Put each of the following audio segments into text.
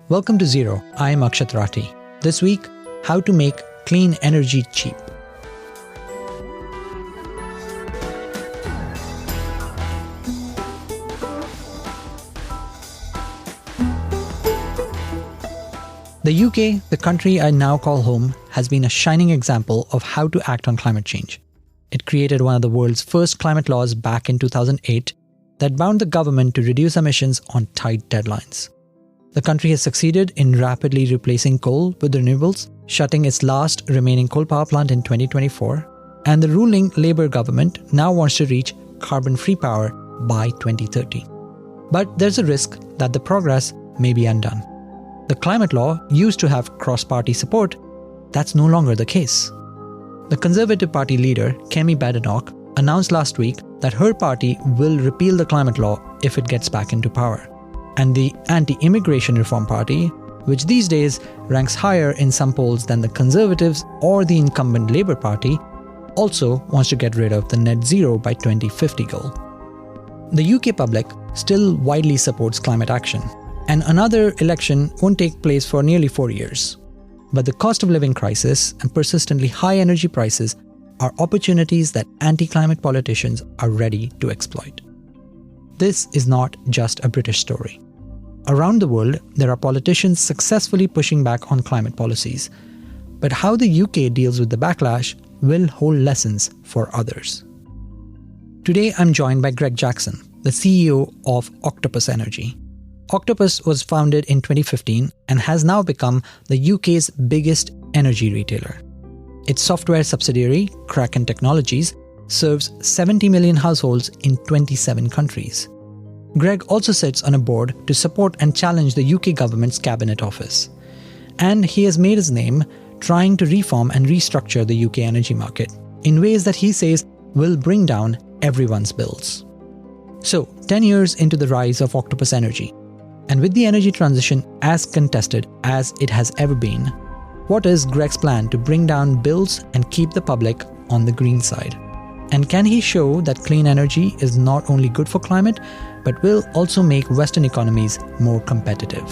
Welcome to Zero. I am Akshat Rathi. This week, how to make clean energy cheap. The UK, the country I now call home, has been a shining example of how to act on climate change. It created one of the world's first climate laws back in 2008 that bound the government to reduce emissions on tight deadlines. The country has succeeded in rapidly replacing coal with renewables, shutting its last remaining coal power plant in 2024, and the ruling Labour government now wants to reach carbon-free power by 2030. But there's a risk that the progress may be undone. The climate law used to have cross-party support. That's no longer the case. The Conservative Party leader, Kemi Badenoch, announced last week that her party will repeal the climate law if it gets back into power. And the Anti-Immigration Reform Party, which these days ranks higher in some polls than the Conservatives or the incumbent Labour Party, also wants to get rid of the net zero by 2050 goal. The UK public still widely supports climate action, and another election won't take place for nearly 4 years. But the cost of living crisis and persistently high energy prices are opportunities that anti-climate politicians are ready to exploit. This is not just a British story. Around the world, there are politicians successfully pushing back on climate policies. But how the UK deals with the backlash will hold lessons for others. Today, I'm joined by Greg Jackson, the CEO of Octopus Energy. Octopus was founded in 2015 and has now become the UK's biggest energy retailer. Its software subsidiary, Kraken Technologies, serves 70 million households in 27 countries. Greg also sits on a board to support and challenge the UK government's Cabinet Office. And he has made his name trying to reform and restructure the UK energy market in ways that he says will bring down everyone's bills. So, 10 years into the rise of Octopus Energy, and with the energy transition as contested as it has ever been, what is Greg's plan to bring down bills and keep the public on the green side? And can he show that clean energy is not only good for climate, but will also make Western economies more competitive?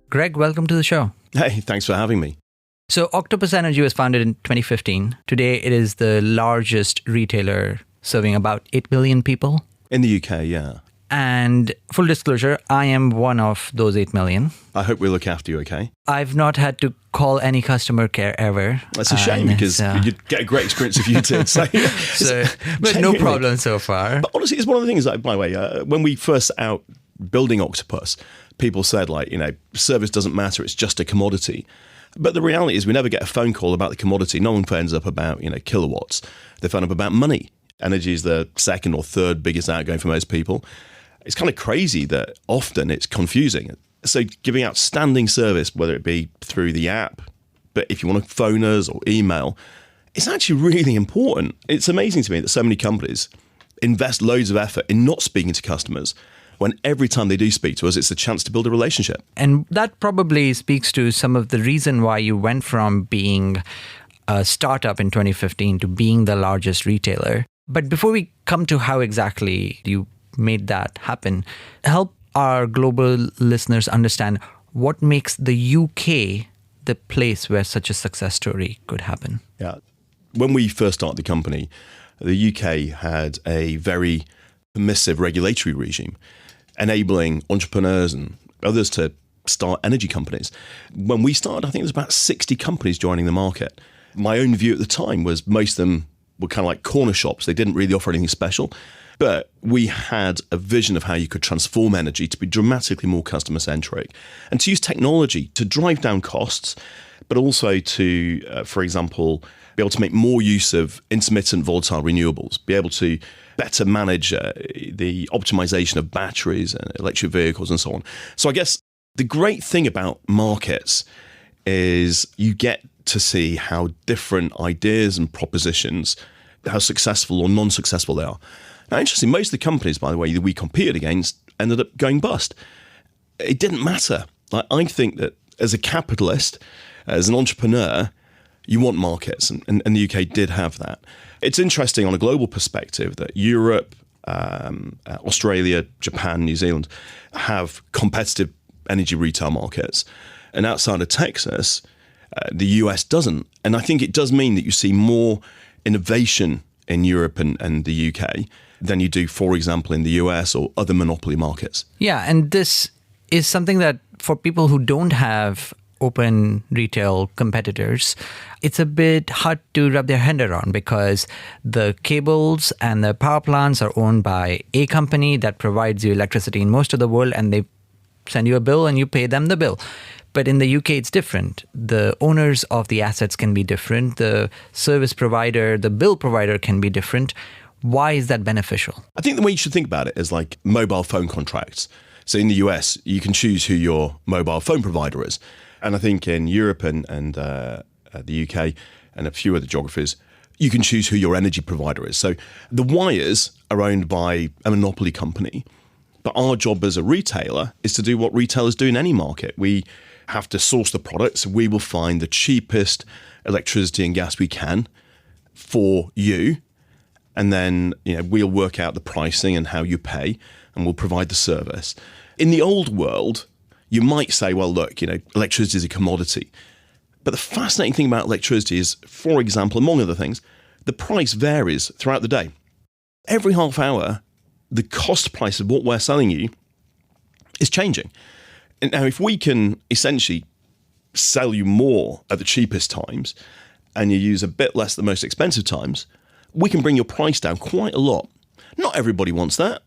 Greg, welcome to the show. Hey, thanks for having me. So Octopus Energy was founded in 2015. Today, it is the largest retailer serving about 8 million people. In the UK, yeah. And full disclosure, I am one of those 8 million. I hope we look after you, okay? I've not had to call any customer care ever. That's a shame because you'd get a great experience if you did. But no problem so far. But honestly, it's one of the things, by the way, when we first set out building Octopus, people said, service doesn't matter, it's just a commodity. But the reality is we never get a phone call about the commodity. No one phones up about, kilowatts. They phone up about money. Energy is the second or third biggest outgoing for most people. It's kind of crazy that often it's confusing. So giving outstanding service, whether it be through the app, but if you want to phone us or email, it's actually really important. It's amazing to me that so many companies invest loads of effort in not speaking to customers when every time they do speak to us, it's a chance to build a relationship. And that probably speaks to some of the reason why you went from being a startup in 2015 to being the largest retailer. But before we come to how exactly you made that happen, help our global listeners understand what makes the UK the place where such a success story could happen. Yeah. When we first started the company, the UK had a very permissive regulatory regime, enabling entrepreneurs and others to start energy companies. When we started, I think there was about 60 companies joining the market. My own view at the time was most of them were kind of like corner shops. They didn't really offer anything special. But we had a vision of how you could transform energy to be dramatically more customer-centric and to use technology to drive down costs, but also to, for example, be able to make more use of intermittent volatile renewables, be able to better manage the optimization of batteries and electric vehicles and so on. So I guess the great thing about markets is you get to see how different ideas and propositions, how successful or non-successful they are. Now, interesting, most of the companies, by the way, that we competed against ended up going bust. It didn't matter. I think that as a capitalist, as an entrepreneur, You want markets, and the UK did have that. It's interesting on a global perspective that Europe, Australia, Japan, New Zealand have competitive energy retail markets. And outside of Texas, the US doesn't. And I think it does mean that you see more innovation in Europe and the UK than you do, for example, in the US or other monopoly markets. Yeah, and this is something that for people who don't have open retail competitors, it's a bit hard to wrap their hand around because the cables and the power plants are owned by a company that provides you electricity in most of the world, and they send you a bill and you pay them the bill. But in the UK, it's different. The owners of the assets can be different. The service provider, the bill provider can be different. Why is that beneficial? I think the way you should think about it is like mobile phone contracts. So in the US, you can choose who your mobile phone provider is. And I think in Europe and the UK and a few other geographies, you can choose who your energy provider is. So the wires are owned by a monopoly company, but our job as a retailer is to do what retailers do in any market. We have to source the products. We will find the cheapest electricity and gas we can for you. And then we'll work out the pricing and how you pay, and we'll provide the service. In the old world, you might say, well, look, electricity is a commodity. But the fascinating thing about electricity is, for example, among other things, the price varies throughout the day. Every half hour, the cost price of what we're selling you is changing. And now, if we can essentially sell you more at the cheapest times and you use a bit less at the most expensive times, we can bring your price down quite a lot. Not everybody wants that,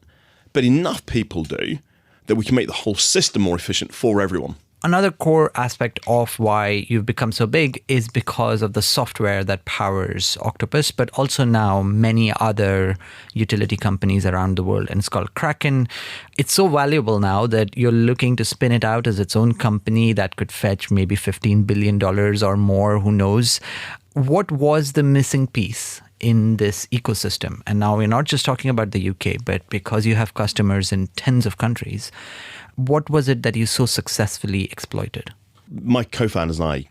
but enough people do that we can make the whole system more efficient for everyone. Another core aspect of why you've become so big is because of the software that powers Octopus, but also now many other utility companies around the world. And it's called Kraken. It's so valuable now that you're looking to spin it out as its own company that could fetch maybe $15 billion or more, who knows. What was the missing piece in this ecosystem? And now we're not just talking about the UK, but because you have customers in tens of countries, what was it that you so successfully exploited? My co-founders and I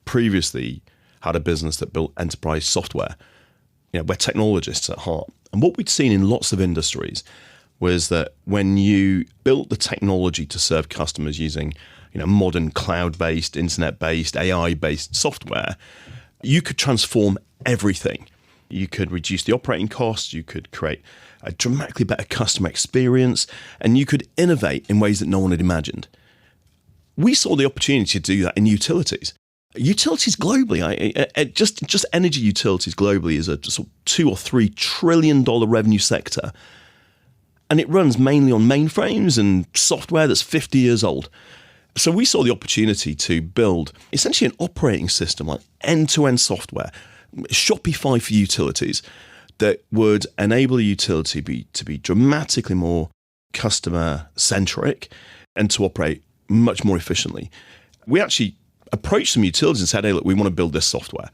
previously had a business that built enterprise software. We're technologists at heart. And what we'd seen in lots of industries was that when you built the technology to serve customers using modern cloud-based, internet-based, AI-based software, you could transform everything. You could reduce the operating costs, you could create a dramatically better customer experience, and you could innovate in ways that no one had imagined. We saw the opportunity to do that in utilities. Utilities globally, just energy utilities globally is a sort of $2 or $3 trillion revenue sector. And it runs mainly on mainframes and software that's 50 years old. So we saw the opportunity to build essentially an operating system, like end-to-end software, Shopify for utilities, that would enable a utility to be dramatically more customer-centric and to operate much more efficiently. We actually approached some utilities and said, hey, look, we want to build this software.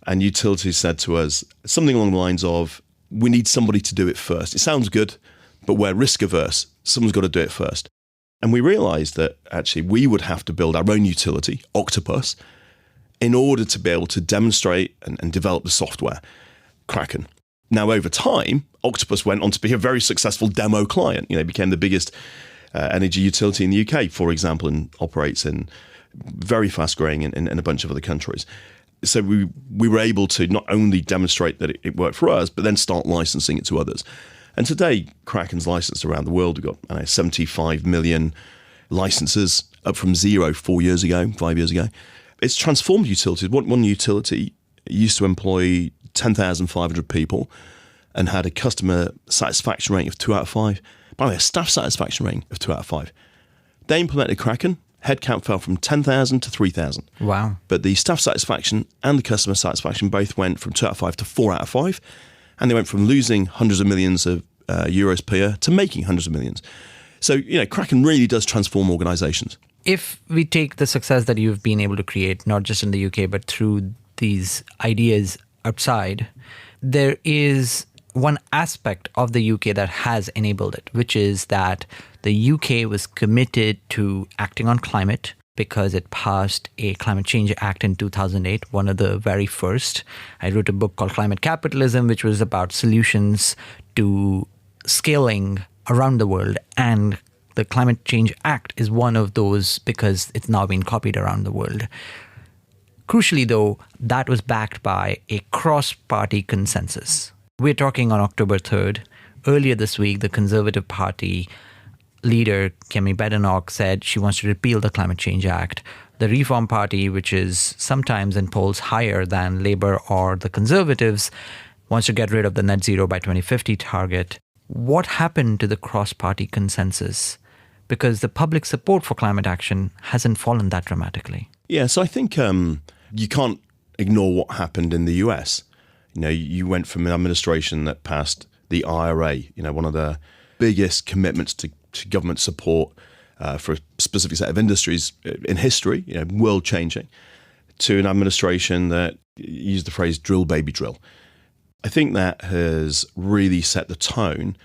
And utilities said to us something along the lines of, we need somebody to do it first. It sounds good, but we're risk-averse. Someone's got to do it first. And we realized that actually we would have to build our own utility, Octopus, in order to be able to demonstrate and develop the software, Kraken. Now, over time, Octopus went on to be a very successful demo client. Became the biggest energy utility in the UK, for example, and operates in very fast-growing in a bunch of other countries. So we were able to not only demonstrate that it worked for us, but then start licensing it to others. And today, Kraken's licensed around the world. We've got 75 million licenses, up from 0 5 years ago. It's transformed utilities. One utility used to employ 10,500 people and had a customer satisfaction rating of 2 out of 5. By the way, a staff satisfaction rating of 2 out of 5. They implemented Kraken. Headcount fell from 10,000 to 3,000. Wow. But the staff satisfaction and the customer satisfaction both went from 2 out of 5 to 4 out of 5. And they went from losing hundreds of millions of euros per year to making hundreds of millions. So, Kraken really does transform organizations. If we take the success that you've been able to create, not just in the UK, but through these ideas outside, there is one aspect of the UK that has enabled it, which is that the UK was committed to acting on climate because it passed a Climate Change Act in 2008, one of the very first. I wrote a book called Climate Capitalism, which was about solutions to scaling around the world. And the Climate Change Act is one of those because it's now been copied around the world. Crucially, though, that was backed by a cross-party consensus. We're talking on October 3rd. Earlier this week, the Conservative Party leader, Kemi Badenoch, said she wants to repeal the Climate Change Act. The Reform Party, which is sometimes in polls higher than Labour or the Conservatives, wants to get rid of the net zero by 2050 target. What happened to the cross-party consensus? Because the public support for climate action hasn't fallen that dramatically. Yeah, so I think you can't ignore what happened in the US. You went from an administration that passed the IRA, one of the biggest commitments to government support for a specific set of industries in history, world-changing, to an administration that used the phrase drill, baby, drill. I think that has really set the tone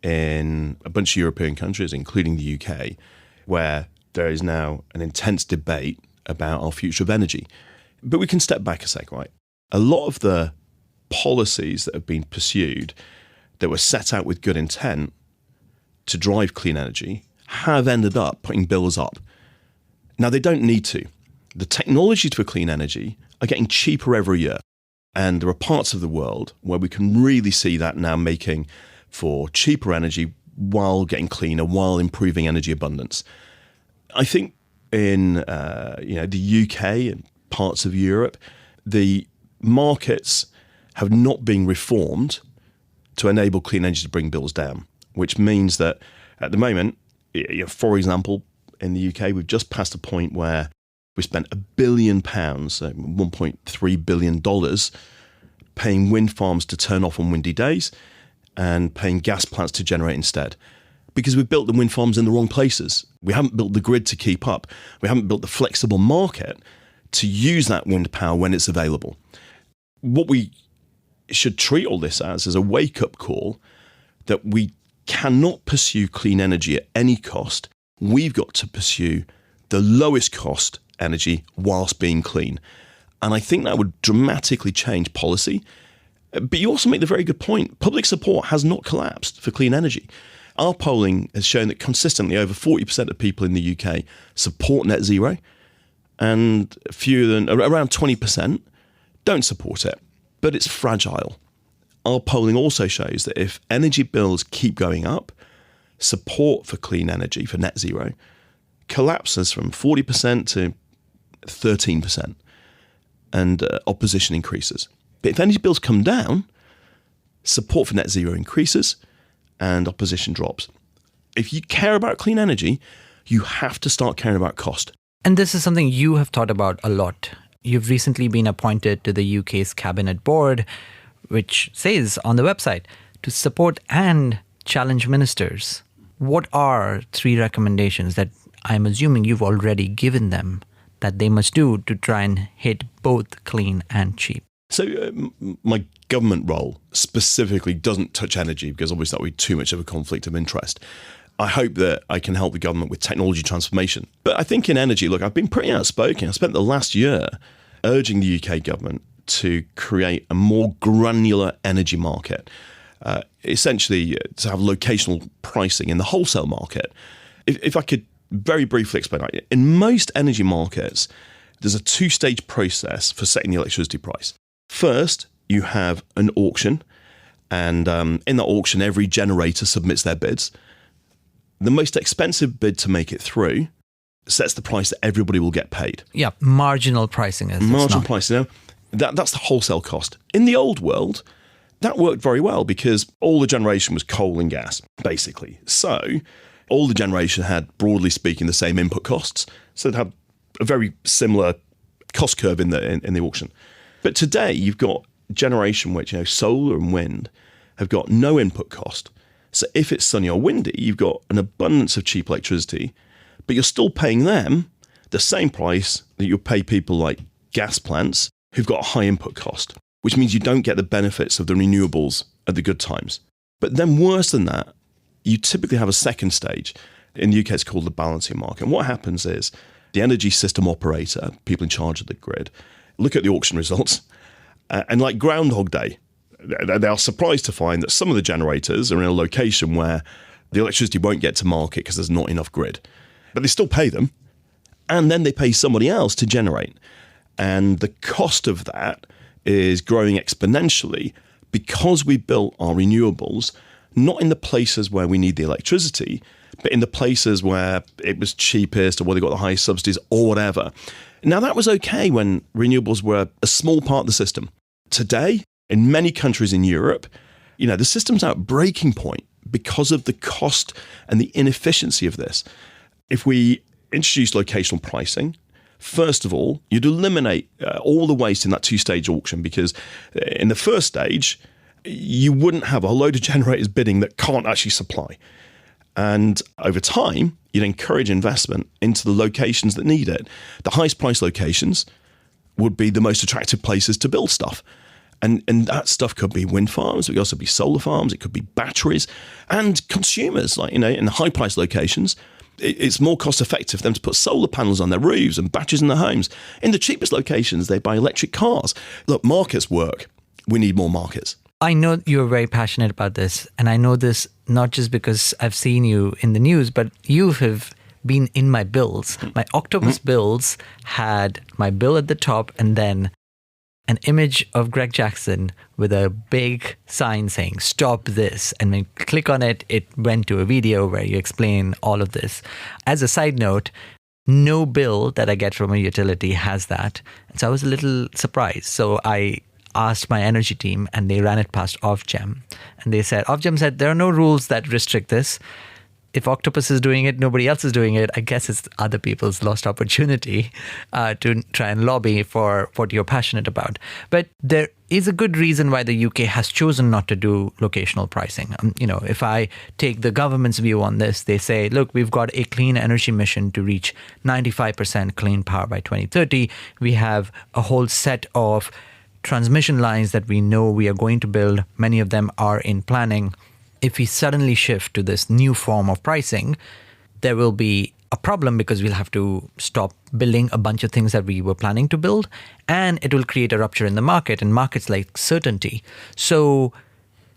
in a bunch of European countries, including the UK, where there is now an intense debate about our future of energy. But we can step back a sec, right? A lot of the policies that have been pursued that were set out with good intent to drive clean energy have ended up putting bills up. Now, they don't need to. The technologies for clean energy are getting cheaper every year. And there are parts of the world where we can really see that now making for cheaper energy while getting cleaner, while improving energy abundance. I think in the UK and parts of Europe, the markets have not been reformed to enable clean energy to bring bills down, which means that at the moment, for example, in the UK, we've just passed a point where we spent £1 billion, $1.3 billion, paying wind farms to turn off on windy days and paying gas plants to generate instead. Because we've built the wind farms in the wrong places. We haven't built the grid to keep up. We haven't built the flexible market to use that wind power when it's available. What we should treat all this as is a wake-up call that we cannot pursue clean energy at any cost. We've got to pursue the lowest cost energy whilst being clean. And I think that would dramatically change policy. But you also make the very good point. Public support has not collapsed for clean energy. Our polling has shown that consistently over 40% of people in the UK support net zero, and around 20% don't support it. But it's fragile. Our polling also shows that if energy bills keep going up, support for clean energy, for net zero, collapses from 40% to 13%, and opposition increases. But if energy bills come down, support for net zero increases and opposition drops. If you care about clean energy, you have to start caring about cost. And this is something you have thought about a lot. You've recently been appointed to the UK's cabinet board, which says on the website to support and challenge ministers. What are 3 recommendations that I'm assuming you've already given them that they must do to try and hit both clean and cheap? So my government role specifically doesn't touch energy because obviously that would be too much of a conflict of interest. I hope that I can help the government with technology transformation. But I think in energy, look, I've been pretty outspoken. I spent the last year urging the UK government to create a more granular energy market, essentially to have locational pricing in the wholesale market. If I could very briefly explain that, in most energy markets, there's a 2-stage process for setting the electricity price. First, you have an auction, and in that auction, every generator submits their bids. The most expensive bid to make it through sets the price that everybody will get paid. Yeah, marginal pricing. Marginal pricing. That's the wholesale cost. In the old world, that worked very well because all the generation was coal and gas, basically. So all the generation had, broadly speaking, the same input costs. So it had a very similar cost curve in the auction. But today you've got generation which, solar and wind have got no input cost. So if it's sunny or windy, you've got an abundance of cheap electricity, but you're still paying them the same price that you'll pay people like gas plants who've got a high input cost, which means you don't get the benefits of the renewables at the good times. But then worse than that, you typically have a second stage. In the UK, it's called the balancing market. And what happens is the energy system operator, people in charge of the grid, look at the auction results, and like Groundhog Day, they are surprised to find that some of the generators are in a location where the electricity won't get to market because there's not enough grid. But they still pay them, and then they pay somebody else to generate. And the cost of that is growing exponentially because we built our renewables not in the places where we need the electricity, but in the places where it was cheapest or where they got the highest subsidies or whatever. Now, that was okay when renewables were a small part of the system. Today, in many countries in Europe, the system's at breaking point because of the cost and the inefficiency of this. If we introduce locational pricing, first of all, you'd eliminate all the waste in that two-stage auction, because in the first stage, you wouldn't have a load of generators bidding that can't actually supply. And over time, you'd encourage investment into the locations that need it. The highest price locations would be the most attractive places to build stuff. And that stuff could be wind farms, it could also be solar farms, it could be batteries, and consumers, in the high price locations. It's more cost effective for them to put solar panels on their roofs and batteries in their homes. In the cheapest locations, they buy electric cars. Look, markets work. We need more markets. I know you're very passionate about this, and I know this not just because I've seen you in the news, but you have been in my bills. My Octopus bills had my bill at the top and then an image of Greg Jackson with a big sign saying, "Stop this." And when you click on it, it went to a video where you explain all of this. As a side note, no bill that I get from a utility has that. And so I was a little surprised. So I asked my energy team and they ran it past Ofgem. And Ofgem said, there are no rules that restrict this. If Octopus is doing it, nobody else is doing it. I guess it's other people's lost opportunity to try and lobby for what you're passionate about. But there is a good reason why the UK has chosen not to do locational pricing. If I take the government's view on this, they say, look, we've got a clean energy mission to reach 95% clean power by 2030. We have a whole set of transmission lines that we know we are going to build. Many of them are in planning. If we suddenly shift to this new form of pricing, there will be a problem because we'll have to stop building a bunch of things that we were planning to build, and it will create a rupture in the market, and markets like certainty. So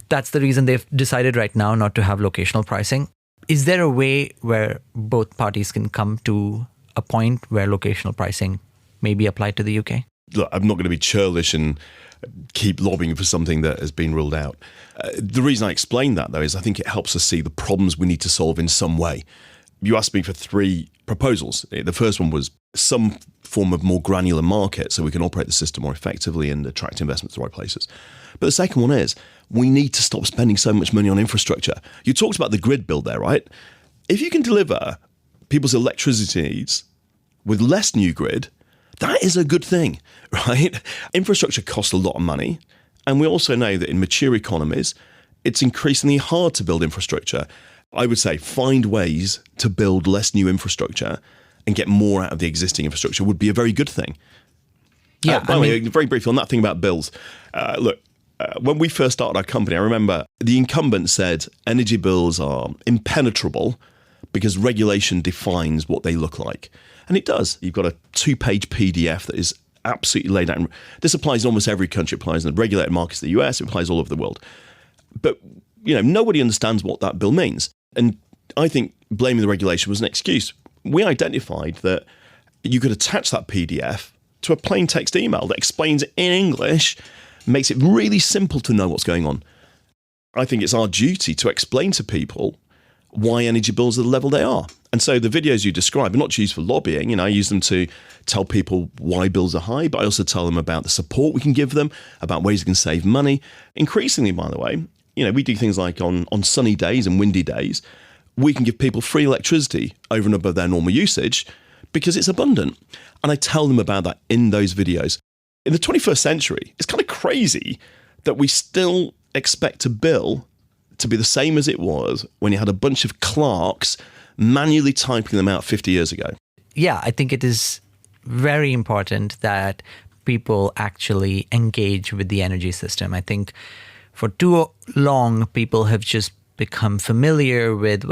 that's the reason they've decided right now not to have locational pricing. Is there a way where both parties can come to a point where locational pricing may be applied to the UK? Look, I'm not going to be churlish and keep lobbying for something that has been ruled out. The reason I explain that, though, is I think it helps us see the problems we need to solve in some way. You asked me for 3 proposals. The first one was some form of more granular market so we can operate the system more effectively and attract investment to the right places. But the second one is we need to stop spending so much money on infrastructure. You talked about the grid build there, right? If you can deliver people's electricity needs with less new grid, that is a good thing, right? Infrastructure costs a lot of money. And we also know that in mature economies, it's increasingly hard to build infrastructure. I would say find ways to build less new infrastructure and get more out of the existing infrastructure would be a very good thing. Yeah. By the way, very briefly on that thing about bills. When we first started our company, I remember the incumbent said energy bills are impenetrable because regulation defines what they look like. And it does. You've got a 2-page PDF that is absolutely laid out. This applies in almost every country. It applies in the regulated markets of the US. It applies all over the world. But, nobody understands what that bill means. And I think blaming the regulation was an excuse. We identified that you could attach that PDF to a plain text email that explains it in English, makes it really simple to know what's going on. I think it's our duty to explain to people why energy bills are the level they are. And so the videos you describe are not used for lobbying. I use them to tell people why bills are high, but I also tell them about the support we can give them, about ways they can save money. Increasingly, by the way, we do things like on sunny days and windy days, we can give people free electricity over and above their normal usage because it's abundant. And I tell them about that in those videos. In the 21st century, it's kind of crazy that we still expect a bill to be the same as it was when you had a bunch of clerks manually typing them out 50 years ago. Yeah, I think it is very important that people actually engage with the energy system. I think for too long, people have just become familiar with,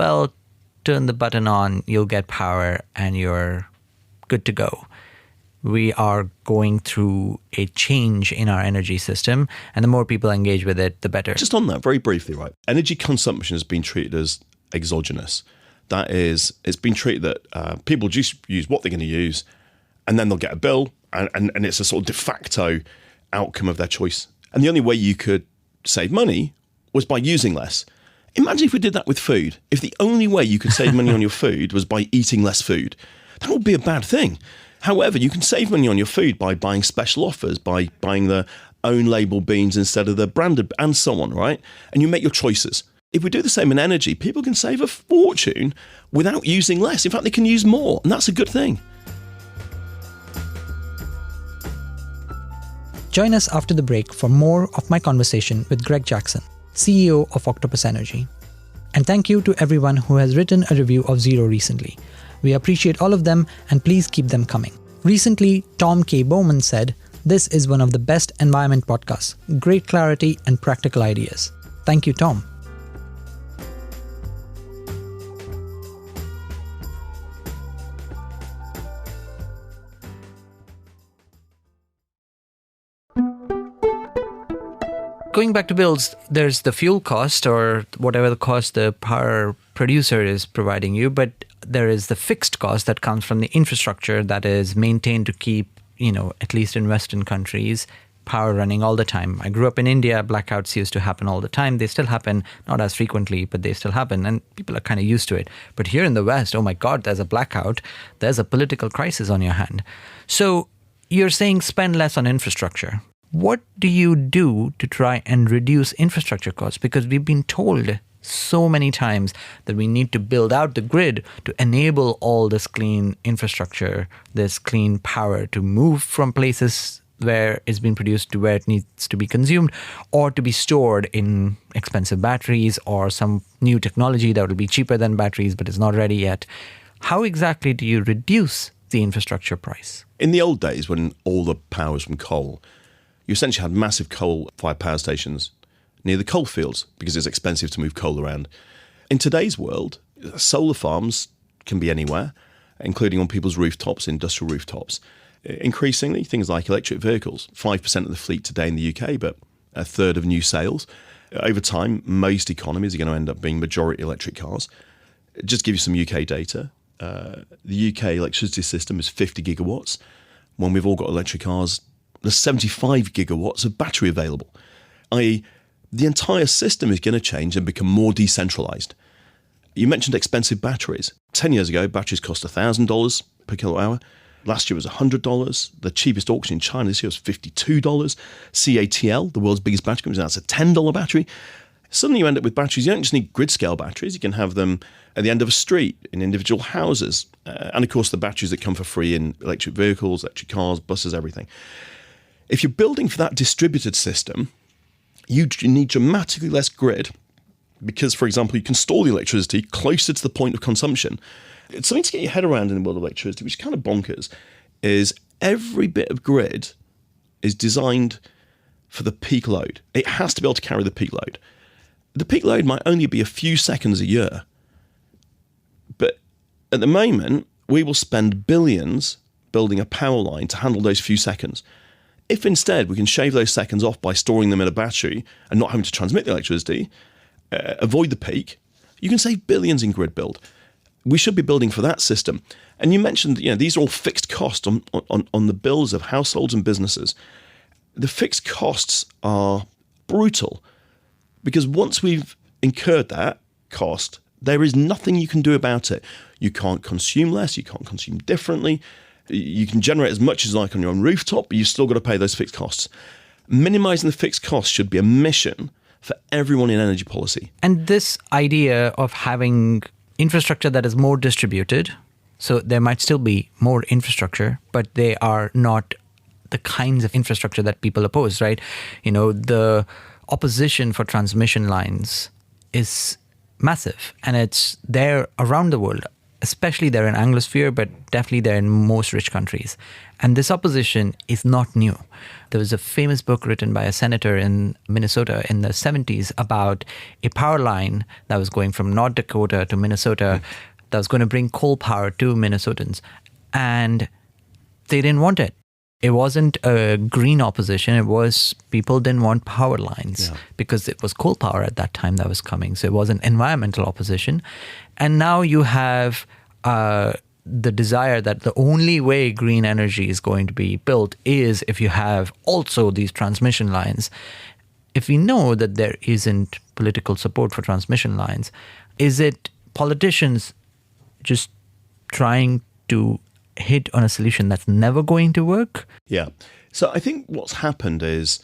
turn the button on, you'll get power and your good to go. We are going through a change in our energy system, and the more people engage with it, the better. Just on that, very briefly, right? Energy consumption has been treated as exogenous. That is, it's been treated that people just use what they're going to use, and then they'll get a bill, and it's a sort of de facto outcome of their choice. And the only way you could save money was by using less. Imagine if we did that with food. If the only way you could save money on your food was by eating less food, that would be a bad thing. However, you can save money on your food by buying special offers, by buying the own label beans instead of the branded, and so on, right? And you make your choices. If we do the same in energy, people can save a fortune without using less. In fact, they can use more, and that's a good thing. Join us after the break for more of my conversation with Greg Jackson, CEO of Octopus Energy. And thank you to everyone who has written a review of Zero recently. We appreciate all of them, and please keep them coming. Recently, Tom K. Bowman said, "This is one of the best environment podcasts. Great clarity and practical ideas." Thank you, Tom. Going back to bills, there's the fuel cost, or whatever the cost the power producer is providing you, but there is the fixed cost that comes from the infrastructure that is maintained to keep, at least in Western countries, power running all the time. I grew up in India. Blackouts used to happen all the time. They still happen, not as frequently, but they still happen, and people are kind of used to it. But here in the West, oh my God, there's a blackout. There's a political crisis on your hand. So you're saying spend less on infrastructure. What do you do to try and reduce infrastructure costs? Because we've been told so many times that we need to build out the grid to enable all this clean infrastructure, this clean power to move from places where it's been produced to where it needs to be consumed, or to be stored in expensive batteries or some new technology that will be cheaper than batteries but is not ready yet. How exactly do you reduce the infrastructure price? In the old days, when all the power was from coal, you essentially had massive coal-fired power stations near the coal fields because it's expensive to move coal around. In today's world, solar farms can be anywhere, including on people's rooftops, industrial rooftops. Increasingly, things like electric vehicles, 5% of the fleet today in the UK, but a third of new sales. Over time, most economies are going to end up being majority electric cars. Just to give you some UK data, the UK electricity system is 50 gigawatts. When we've all got electric cars, there's 75 gigawatts of battery available, i.e. the entire system is going to change and become more decentralized. You mentioned expensive batteries. 10 years ago, batteries cost $1,000 per kilowatt hour. Last year was $100. The cheapest auction in China this year was $52. CATL, the world's biggest battery company, that's a $10 battery. Suddenly you end up with batteries. You don't just need grid-scale batteries. You can have them at the end of a street, in individual houses. And of course, the batteries that come for free in electric vehicles, electric cars, buses, everything. If you're building for that distributed system, you need dramatically less grid because, for example, you can store the electricity closer to the point of consumption. It's something to get your head around in the world of electricity, which is kind of bonkers, is every bit of grid is designed for the peak load. It has to be able to carry the peak load. The peak load might only be a few seconds a year. But at the moment, we will spend billions building a power line to handle those few seconds. If instead we can shave those seconds off by storing them in a battery and not having to transmit the electricity, avoid the peak, you can save billions in grid build. We should be building for that system. And you mentioned, these are all fixed costs on the bills of households and businesses. The fixed costs are brutal because once we've incurred that cost, there is nothing you can do about it. You can't consume less, you can't consume differently. You can generate as much as you like on your own rooftop, but you've still got to pay those fixed costs. Minimizing the fixed costs should be a mission for everyone in energy policy. And this idea of having infrastructure that is more distributed, so there might still be more infrastructure, but they are not the kinds of infrastructure that people oppose, right? The opposition for transmission lines is massive, and it's there around the world. Especially there in Anglosphere, but definitely there in most rich countries. And this opposition is not new. There was a famous book written by a senator in Minnesota in the 70s about a power line that was going from North Dakota to Minnesota that was going to bring coal power to Minnesotans. and they didn't want it. It wasn't a green opposition. It was people didn't want power lines because it was coal power at that time that was coming. So it was an environmental opposition. And now you have the desire that the only way green energy is going to be built is if you have also these transmission lines. If we know that there isn't political support for transmission lines, is it politicians just trying to hit on a solution that's never going to work? Yeah. So I think what's happened is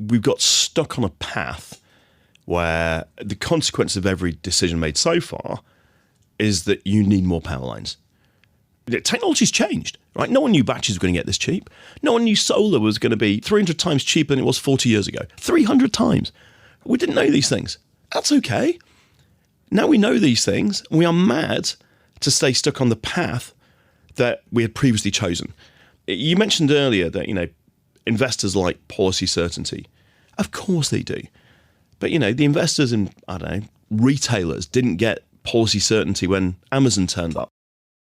we've got stuck on a path where the consequence of every decision made so far is that you need more power lines. Technology's changed, right? No one knew batteries were going to get this cheap. No one knew solar was going to be 300 times cheaper than it was 40 years ago. 300 times. We didn't know these things. That's okay. Now we know these things, and we are mad to stay stuck on the path that we had previously chosen. You mentioned earlier that, investors like policy certainty. Of course they do. But, the investors in, retailers didn't get policy certainty when Amazon turned up.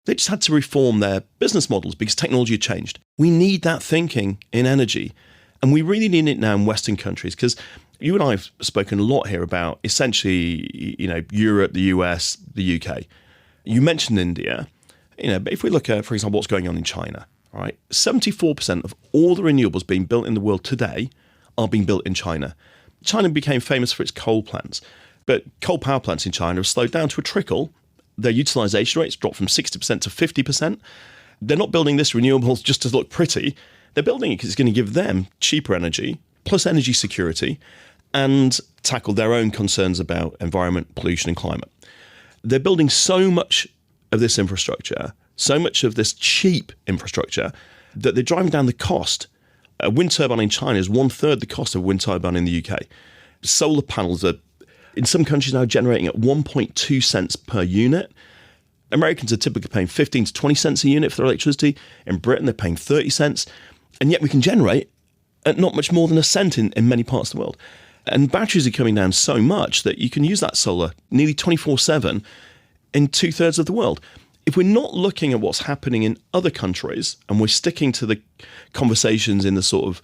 They just had to reform their business models because technology had changed. We need that thinking in energy. And we really need it now in Western countries because you and I have spoken a lot here about essentially, Europe, the US, the UK. You mentioned India. But if we look at, for example, what's going on in China, all right, 74% of all the renewables being built in the world today are being built in China. China became famous for its coal plants, but coal power plants in China have slowed down to a trickle. Their utilization rates dropped from 60% to 50%. They're not building this renewables just to look pretty. They're building it because it's going to give them cheaper energy, plus energy security, and tackle their own concerns about environment, pollution, and climate. They're building so much of this infrastructure, so much of this cheap infrastructure, that they're driving down the cost. A wind turbine in China is 1/3 the cost of a wind turbine in the UK. Solar panels are, in some countries now, generating at 1.2 cents per unit. Americans are typically paying 15 to 20 cents a unit for their electricity. In Britain, they're paying 30 cents. And yet we can generate at not much more than a cent in many parts of the world. And batteries are coming down so much that you can use that solar nearly 24/7 in 2/3 of the world. If we're not looking at what's happening in other countries and we're sticking to the conversations in the sort of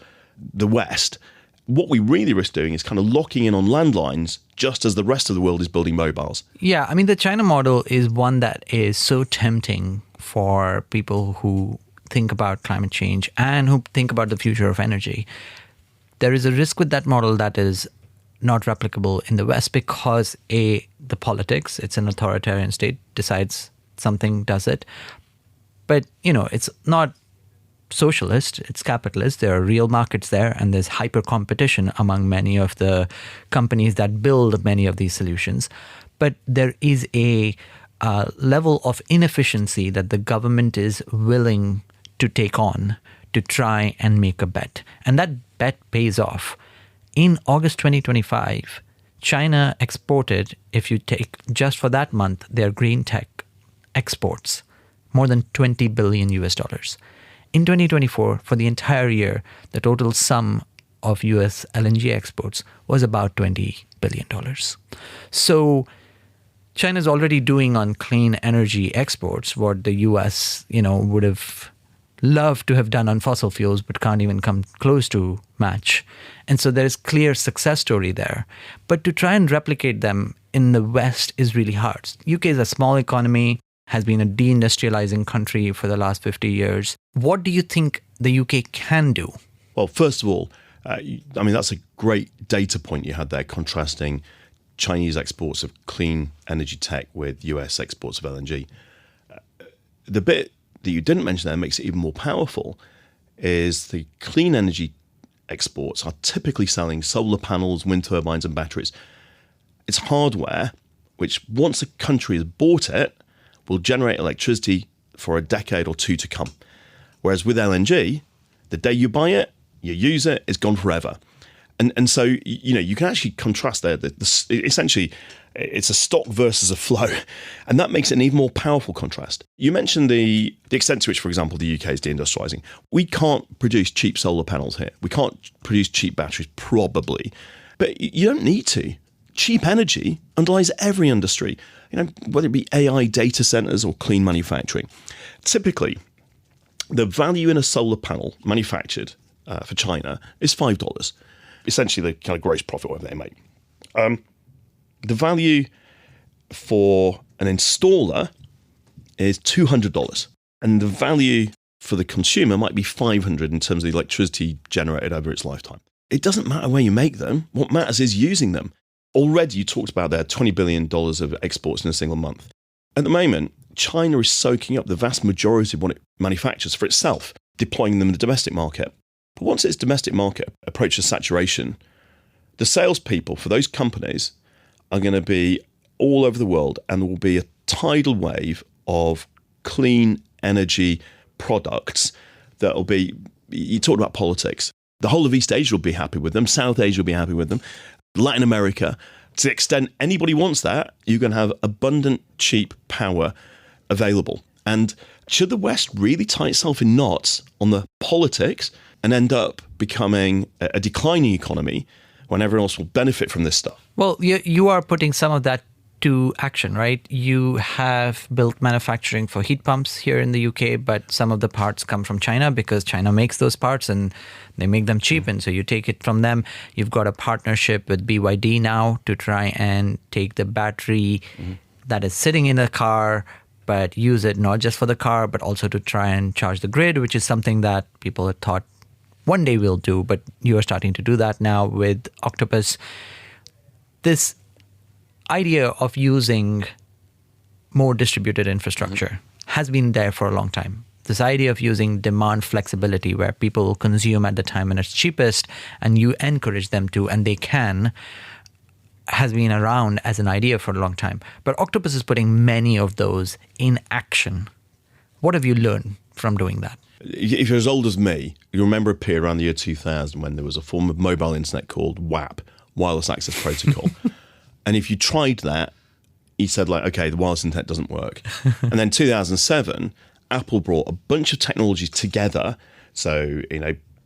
the West, what we really risk doing is kind of locking in on landlines just as the rest of the world is building mobiles. Yeah, I mean, the China model is one that is so tempting for people who think about climate change and who think about the future of energy. There is a risk with that model that is not replicable in the West because the politics, it's an authoritarian state, decides something, does it. But, it's not socialist, it's capitalist. There are real markets there, and there's hyper competition among many of the companies that build many of these solutions. But there is a level of inefficiency that the government is willing to take on to try and make a bet. And that bet pays off. In August 2025, China exported, if you take just for that month, their green tech exports, more than $20 billion US. In 2024, for the entire year, the total sum of US LNG exports was about $20 billion. So China's already doing on clean energy exports what the US, would have loved to have done on fossil fuels, but can't even come close to match. And so there's clear success story there. But to try and replicate them in the West is really hard. UK is a small economy, has been a deindustrializing country for the last 50 years. What do you think the UK can do? Well, first of all, that's a great data point you had there, contrasting Chinese exports of clean energy tech with US exports of LNG. The bit that you didn't mention there makes it even more powerful is the clean energy exports are typically selling solar panels, wind turbines, and batteries. It's hardware which, once a country has bought it, will generate electricity for a decade or two to come. Whereas with LNG, the day you buy it, you use it, it's gone forever. And so, you can actually contrast there. Essentially, it's a stock versus a flow. And that makes it an even more powerful contrast. You mentioned the extent to which, for example, the UK is deindustrializing. We can't produce cheap solar panels here. We can't produce cheap batteries, probably. But you don't need to. Cheap energy underlies every industry, whether it be AI data centers or clean manufacturing. Typically, The value in a solar panel manufactured for China is $5, essentially the kind of gross profit whatever they make. The value for an installer is $200, and the value for the consumer might be $500 in terms of the electricity generated over its lifetime. It doesn't matter where you make them. What matters is using them. Already, you talked about their $20 billion of exports in a single month. At the moment, China is soaking up the vast majority of what it manufactures for itself, deploying them in the domestic market. But once its domestic market approaches saturation, the salespeople for those companies are going to be all over the world, and there will be a tidal wave of clean energy products that will be, you talked about politics. The whole of East Asia will be happy with them. South Asia will be happy with them. Latin America, to the extent anybody wants that, you're going to have abundant, cheap power available. And should the West really tie itself in knots on the politics and end up becoming a declining economy when everyone else will benefit from this stuff? Well, you are putting some of that to action, right? You have built manufacturing for heat pumps here in the UK, but some of the parts come from China because China makes those parts and they make them cheap. And so you take it from them. You've got a partnership with BYD now to try and take the battery that is sitting in a car, but use it not just for the car, but also to try and charge the grid, which is something that people had thought one day we'll do, but you are starting to do that now with Octopus. This idea of using more distributed infrastructure has been there for a long time. This idea of using demand flexibility where people will consume at the time when it's cheapest and you encourage them to, and they can, has been around as an idea for a long time. But Octopus is putting many of those in action. What have you learned from doing that? If you're as old as me, you remember a period around the year 2000 when there was a form of mobile internet called WAP, Wireless Access Protocol. And if you tried that, he said, like, okay, the wireless internet doesn't work. And then 2007, Apple brought a bunch of technologies together. So,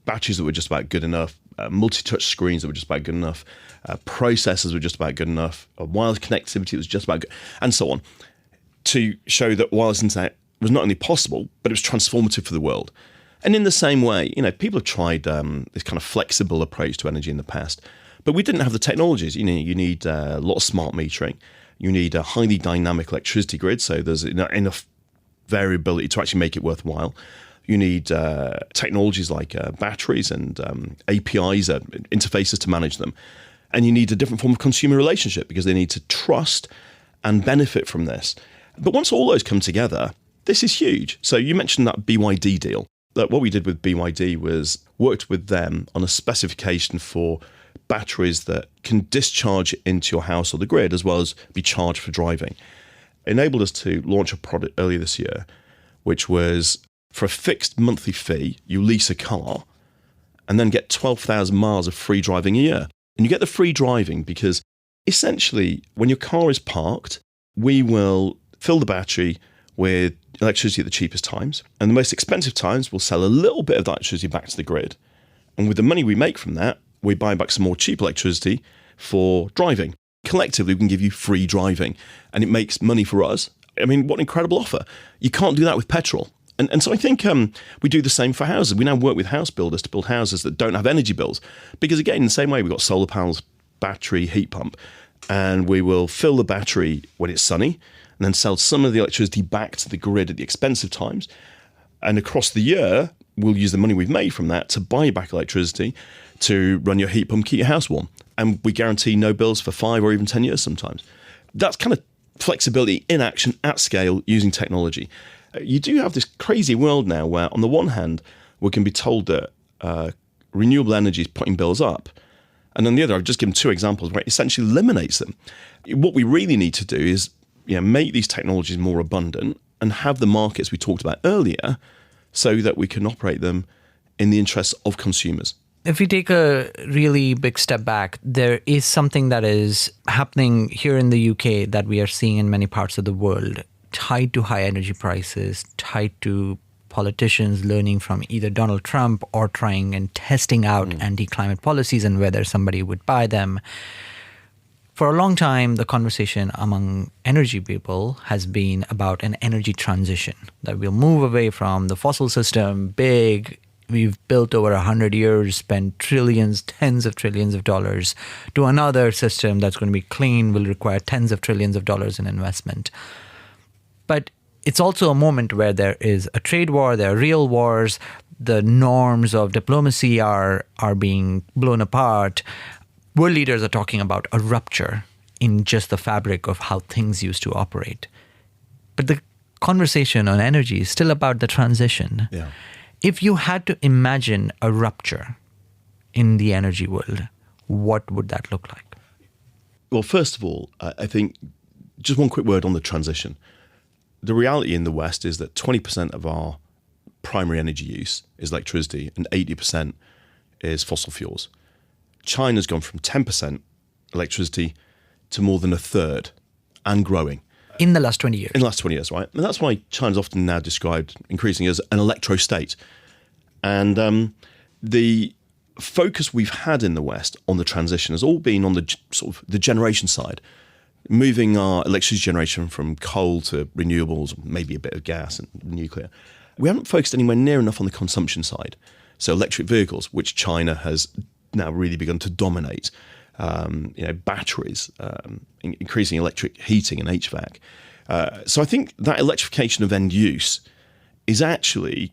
batteries that were just about good enough, multi-touch screens that were just about good enough, processors were just about good enough, wireless connectivity was just about good, and so on, to show that wireless internet was not only possible, but it was transformative for the world. And in the same way, people have tried this kind of flexible approach to energy in the past, but we didn't have the technologies. You need a lot of smart metering. You need a highly dynamic electricity grid, so there's enough variability to actually make it worthwhile. You need technologies like batteries and APIs, interfaces to manage them. And you need a different form of consumer relationship because they need to trust and benefit from this. But once all those come together, this is huge. So you mentioned that BYD deal. That what we did with BYD was worked with them on a specification for batteries that can discharge into your house or the grid as well as be charged for driving. It enabled us to launch a product earlier this year, which was for a fixed monthly fee, you lease a car and then get 12,000 miles of free driving a year. And you get the free driving because essentially when your car is parked, we will fill the battery with electricity at the cheapest times. And the most expensive times, we'll sell a little bit of that electricity back to the grid. And with the money we make from that, we buy back some more cheap electricity for driving. Collectively, we can give you free driving. And it makes money for us. I mean, what an incredible offer. You can't do that with petrol. And so I think we do the same for houses. We now work with house builders to build houses that don't have energy bills. Because again, in the same way, we've got solar panels, battery, heat pump. And we will fill the battery when it's sunny and then sell some of the electricity back to the grid at the expensive times. And across the year, we'll use the money we've made from that to buy back electricity to run your heat pump, keep your house warm. And we guarantee no bills for 5 or even 10 years sometimes. That's kind of flexibility in action at scale using technology. You do have this crazy world now where on the one hand, we can be told that renewable energy is putting bills up. And on the other, I've just given 2 examples where it essentially eliminates them. What we really need to do is make these technologies more abundant and have the markets we talked about earlier so that we can operate them in the interests of consumers. If we take a really big step back, there is something that is happening here in the UK that we are seeing in many parts of the world, tied to high energy prices, tied to politicians learning from either Donald Trump or trying and testing out anti-climate policies and whether somebody would buy them. For a long time, the conversation among energy people has been about an energy transition, that we'll move away from the fossil system, big, we've built over 100 years, spent trillions, tens of trillions of dollars, to another system that's going to be clean, will require tens of trillions of dollars in investment. But it's also a moment where there is a trade war, there are real wars, the norms of diplomacy are being blown apart. World leaders are talking about a rupture in just the fabric of how things used to operate. But the conversation on energy is still about the transition. Yeah. If you had to imagine a rupture in the energy world, what would that look like? Well, first of all, I think just one quick word on the transition. The reality in the West is that 20% of our primary energy use is electricity and 80% is fossil fuels. China's gone from 10% electricity to more than a third and growing. In the last 20 years. In the last 20 years, right? And that's why China's often now described increasingly as an electro-state. And the focus we've had in the West on the transition has all been on the sort of the generation side, moving our electricity generation from coal to renewables, maybe a bit of gas and nuclear. We haven't focused anywhere near enough on the consumption side. So electric vehicles, which China has now really begun to dominate, batteries, increasing electric heating and HVAC. So I think that electrification of end use is actually,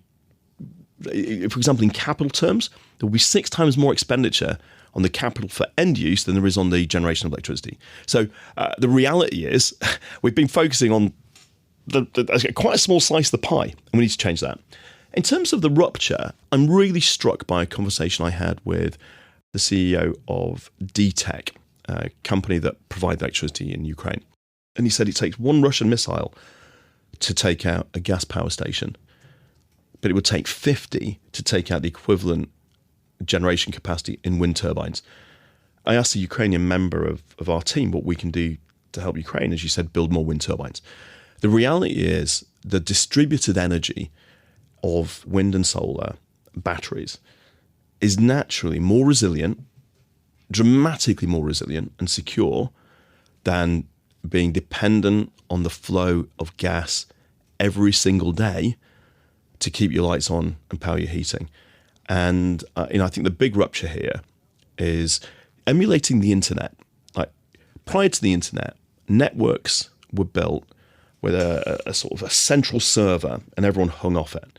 for example, in capital terms, there will be 6 times more expenditure on the capital for end use than there is on the generation of electricity. So the reality is we've been focusing on quite a small slice of the pie, and we need to change that. In terms of the rupture, I'm really struck by a conversation I had with the CEO of D-Tech, a company that provides electricity in Ukraine. And he said it takes one Russian missile to take out a gas power station, but it would take 50 to take out the equivalent generation capacity in wind turbines. I asked the Ukrainian member of our team what we can do to help Ukraine, as you said, build more wind turbines. The reality is the distributed energy of wind and solar batteries is naturally more resilient, dramatically more resilient and secure than being dependent on the flow of gas every single day to keep your lights on and power your heating. And I think the big rupture here is emulating the internet. Like prior to the internet, networks were built with a sort of a central server, and everyone hung off it.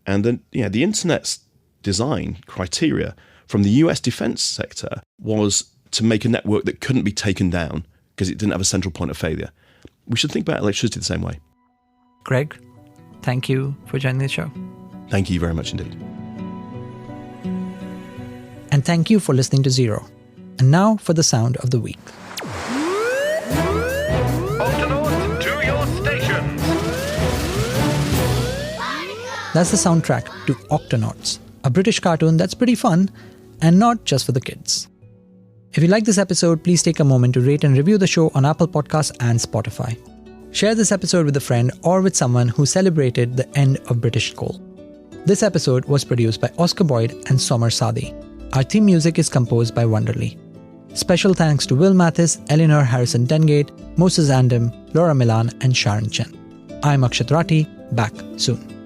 And then, the internet's design criteria from the US defense sector was to make a network that couldn't be taken down because it didn't have a central point of failure. We should think about electricity the same way. Greg, thank you for joining the show. Thank you very much indeed. And thank you for listening to Zero. And now for the sound of the week. Octonauts, to your stations! That's the soundtrack to Octonauts, a British cartoon that's pretty fun and not just for the kids. If you like this episode, please take a moment to rate and review the show on Apple Podcasts and Spotify. Share this episode with a friend or with someone who celebrated the end of British coal. This episode was produced by Oscar Boyd and Somer Sadi. Our theme music is composed by Wonderly. Special thanks to Will Mathis, Eleanor Harrison Dengate, Moses Andem, Laura Milan, and Sharon Chen. I'm Akshat Rathi, back soon.